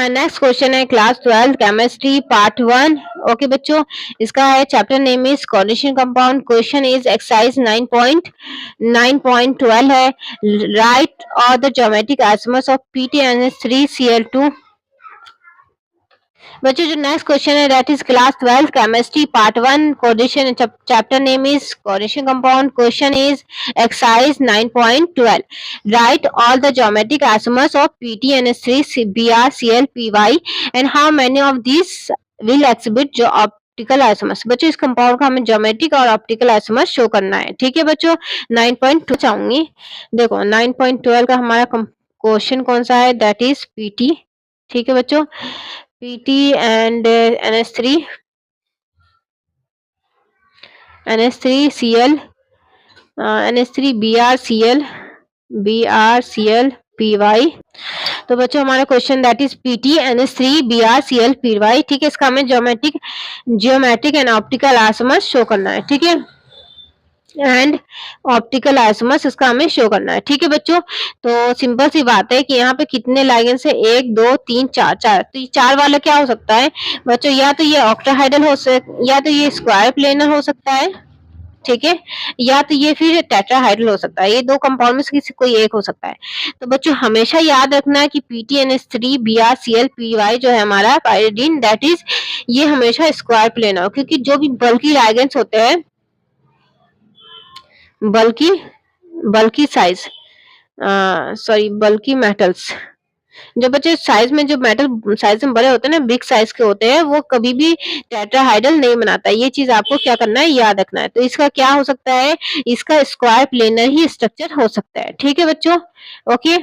Next question है class 12 chemistry part 1। Okay बच्चों, इसका है chapter name is coordination compound. Question is exercise 9.12 है। राइट और the geometric isomers of PTNS3Cl2। बच्चों जो नेक्स्ट क्वेश्चन है that is class 12 chemistry part 1 coordination, chapter name is coordination compound. Question is exercise 9.12 right all the geometric isomers of PTNS3 BrCl PY and how many of this will exhibit जो optical isomers. बच्चों इस compound का हमें geometric और optical isomers show करना है। ठीक है बच्चों, 9.2 चाहूंगी। देखो 9.12 का हमारा क्वेश्चन कौन सा है, दैट इज PT। ठीक है बच्चों, PT and NS3Cl NS3 BrCl PY। तो बच्चों हमारा question that is PT NS3 BrCl PY। ठीक है, इसका हमें geometric and optical isomers show करना है। ठीक है, एंड ऑप्टिकल आइसोमर्स इसका हमें शो करना है। ठीक है बच्चों, तो सिंपल सी बात है कि यहाँ पे कितने लाइगेंड्स है, 1 2 3 4 4। तो ये 4 वाला क्या हो सकता है बच्चों, या तो ये ऑक्टाहाइडल या तो ये स्क्वायर प्लेनर हो सकता है। ठीक है, या तो ये फिर टेट्राहाइड्रल हो सकता है। ये दो कंपाउंड में से किसी कोई एक हो सकता है। तो बच्चों हमेशा याद रखना है कि PTNS3 BrCl PY जो है हमारा पाइरिडीन, दैट इज ये हमेशा स्क्वायर प्लेनर, क्योंकि जो भी बल्कि लाइगेंड्स होते हैं, बल्कि साइज बल्कि मेटल्स, जो बच्चे साइज में जो मेटल साइज में बड़े होते हैं ना, बिग साइज के होते हैं, वो कभी भी टेट्राहाइड्रल नहीं बनाता। ये चीज आपको क्या करना है, याद रखना है। तो इसका क्या हो सकता है, इसका स्क्वायर प्लेनर ही स्ट्रक्चर हो सकता है। ठीक है बच्चों, ओके।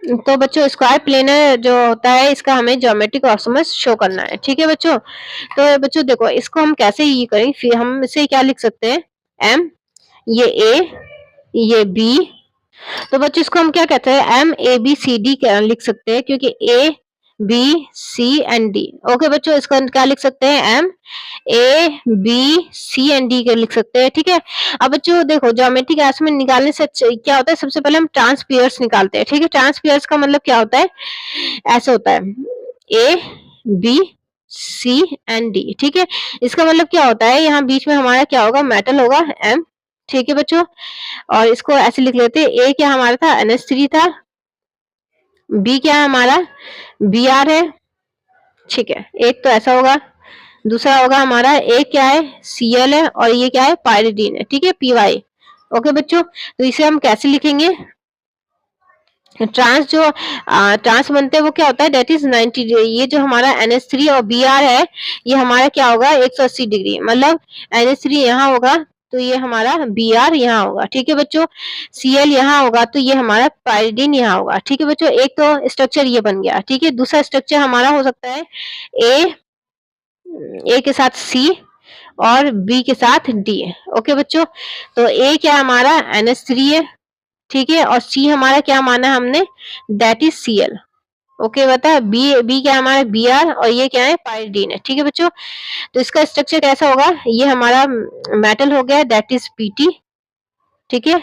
तो बच्चों स्क्वायर प्लेनर जो होता है इसका हमें ज्योमेट्रिक आइसोमर्स शो करना है। ठीक है बच्चों, तो बच्चों देखो इसको हम कैसे ये करें, फिर हम इसे क्या लिख सकते हैं, M, ये A, ये B। तो बच्चों इसको हम क्या कहते हैं, MABCD लिख सकते हैं, क्योंकि ABCD। ओके बच्चों, इसको क्या लिख सकते हैं, MABCD के लिख सकते हैं। ठीक है, अब बच्चों देखो ज्योमेट्रिक आइसोमर निकालने से क्या होता है, सबसे पहले हम ट्रांसपेयर्स निकालते हैं। ठीक है, ट्रांसपेयर्स का मतलब क्या होता है, ऐसे होता है ABCD। ठीक है, इसका मतलब क्या होता है, यहाँ बीच में हमारा क्या होगा, मेटल होगा M। ठीक है बच्चों, और इसको ऐसे लिख लेते हैं, A क्या हमारा था, NS3 था, B क्या है हमारा, Br है। ठीक है, एक तो ऐसा होगा, दूसरा होगा हमारा A क्या है, Cl है, और ये क्या है, पाइरिडीन है। ठीक है, PY। ओके बच्चों, तो इसे हम कैसे लिखेंगे, ट्रांस बनते हैं वो क्या होता है, दैट इज 90 डिग्री। ये जो हमारा NS3 और Br है ये हमारा क्या होगा, 180 डिग्री। मतलब NS3 यहाँ होगा तो ये हमारा Br यहाँ होगा। ठीक है बच्चों, Cl यहाँ होगा तो ये हमारा पाइरिडीन यहाँ होगा। ठीक है बच्चों, एक तो स्ट्रक्चर ये बन गया। ठीक है, दूसरा स्ट्रक्चर हमारा हो सकता है A के साथ C और B के साथ D। ओके बच्चों, तो A क्या हमारा NS3 है, ठीक है, और C हमारा क्या माना हमने, दैट इज Cl। ओके बता, बी क्या हमारा Br और ये क्या है, पाइरिडीन है। ठीक है बच्चों, तो इसका स्ट्रक्चर कैसा होगा, ये हमारा मेटल हो गया, दैट इज PT। ठीक है,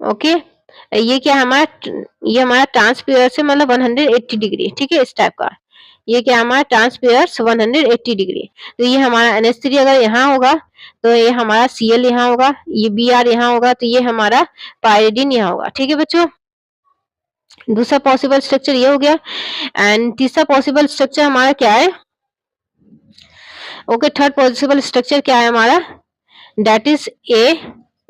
ओके, ये क्या ये हमारा ट्रांसपेयर से मतलब 180 डिग्री। ठीक है, इस टाइप का ये क्या हमारा ट्रांसपेयर 180 डिग्री। तो ये हमारा NH3 अगर यहाँ होगा तो ये हमारा Cl यहाँ होगा, ये Br यहाँ होगा, तो ये हमारा पाइरिडीन यहाँ होगा। ठीक है बच्चों, दूसरा पॉसिबल स्ट्रक्चर ये हो गया। एंड तीसरा पॉसिबल स्ट्रक्चर हमारा क्या है, ओके, थर्ड पॉसिबल स्ट्रक्चर क्या है हमारा, दैट इज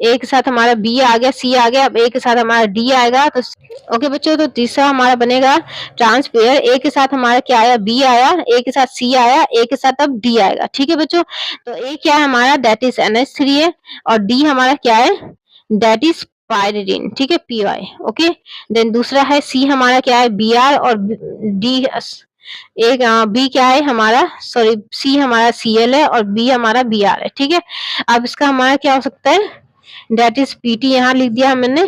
A के साथ हमारा B आ गया, C आ गया, अब A के साथ हमारा D आएगा। तो ओके बच्चों, तो तीसरा हमारा बनेगा ट्रांसपेयर, A के साथ हमारा क्या आया, B आया, A के साथ C आया, A के साथ अब D आएगा। ठीक है बच्चों, तो A क्या है हमारा, दैट इज NH3 है, और D हमारा क्या है, दैट इज पाइरिडीन। ठीक है, PY। ओके, देन दूसरा है C हमारा क्या है, Br, और D एक B क्या है हमारा, सॉरी C हमारा Cl है, और B हमारा Br है। ठीक है, अब इसका हमारा क्या हो सकता है, दैट इज PT यहाँ लिख दिया हमने।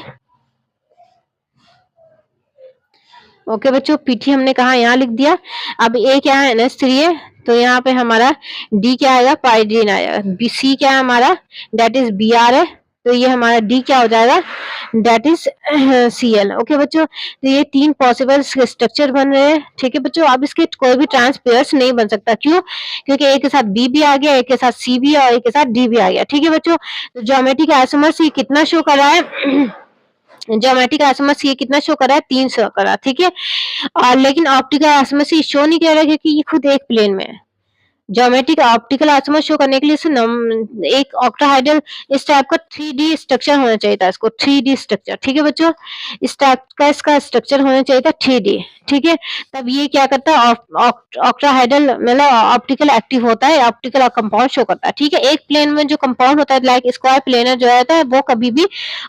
ओके बच्चों, PT हमने कहा यहाँ लिख दिया। अब A क्या है, NH3 है, तो यहाँ पे हमारा D क्या आएगा, पाइरिडीन आएगा। C क्या है हमारा, दैट इज Br है। तो ये हमारा डी क्या हो जाएगा, दैट इज Cl। ओके बच्चों, तो ये 3 पॉसिबल स्ट्रक्चर बन रहे हैं। ठीक है बच्चों, अब इसके कोई भी ट्रांस पेयर्स नहीं बन सकता, क्यों? क्योंकि एक के साथ बी भी आ गया, एक के साथ सी भी और एक के साथ डी भी आ गया। ठीक है बच्चों, तो ज्योमेट्रिक आइसोमर्स ये कितना शो कर रहा है ज्योमेट्रिक आइसोमर्स ये कितना शो कर रहा है, 3 शो कर रहा है। ठीक है, और लेकिन ऑप्टिकल आइसोमर्स ये शो नहीं कर रहा है क्योंकि ये खुद एक प्लेन में है। ज्योमेट्रिक ऑप्टिकल आइसोमर शो करने के लिए इसे एक ऑक्टाहाइड्रल इस टाइप का 3D स्ट्रक्चर होना चाहिए था, इसको 3D स्ट्रक्चर। ठीक है बच्चों, इस टाइप का इसका स्ट्रक्चर होना चाहिए था 3D। ठीक है, तब ये क्या करता है, ऑक्टाहाइड्रल मतलब ऑप्टिकल एक्टिव होता है, ऑप्टिकल कंपाउंड शो करता है। ठीक है, एक प्लेन में जो कंपाउंड होता है लाइक स्क्वायर प्लेनर जो रहता है वो कभी भी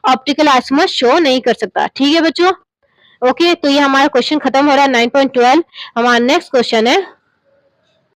ऑप्टिकल आइसोमर शो नहीं कर सकता। ठीक है बच्चों, ओके, तो ये हमारा क्वेश्चन खत्म हो रहा है 9.12। हमारा नेक्स्ट क्वेश्चन है